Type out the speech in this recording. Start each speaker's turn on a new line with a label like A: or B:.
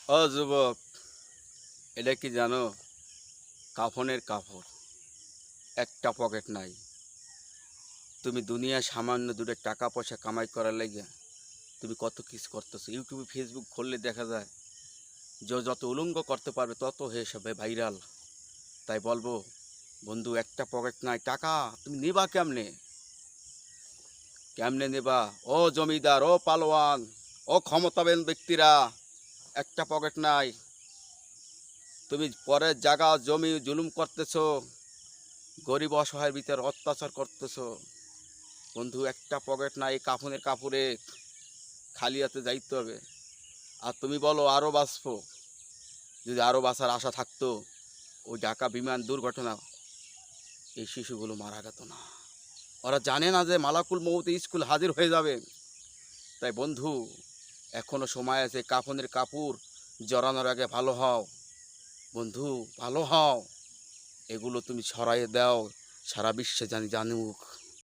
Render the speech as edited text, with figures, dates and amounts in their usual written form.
A: ও যুবক, এটা কি জানো? কাফনের কাপড়, একটা পকেট নাই। তুমি দুনিয়ায় সামান্য দুটো টাকা পয়সা কামাই করার লাগে তুমি কত কিছু করতেছো। ইউটিউবে ফেসবুক খুললে দেখা যায় যে যত উলঙ্গ করতে পারবে তত হয়ে সবে ভাইরাল। তাই বলবো বন্ধু, একটা পকেট নাই, টাকা তুমি নেবা কেমনে? কেমনে নেবা? ও জমিদার, ও পালোয়ান, ও ক্ষমতাবান ব্যক্তিরা, একটা পকেট নাই। তুমি পরের জায়গা জমি জুলুম করতেছো, গরিব অসহায়ের ভিতর অত্যাচার করতেছো। বন্ধু, একটা পকেট নাই, কাফনের কাপড়ে খালি হাতে যাইতে হবে। আর তুমি বলো আরও বাঁচবো। যদি আরও বাঁচার আশা থাকতো, ওই ঢাকা বিমান দুর্ঘটনা এই শিশুগুলো মারা যেত না। ওরা জানে না যে মালাকুল মৌত স্কুল হাজির হয়ে যাবে। তাই বন্ধু, এখনো সময় আছে। কাফনের কাপড় জড়ানোর আগে ভালো হও বন্ধু, ভালো হও। এগুলো তুমি ছড়াইয়ে দাও, সারা বিশ্বে জানুক।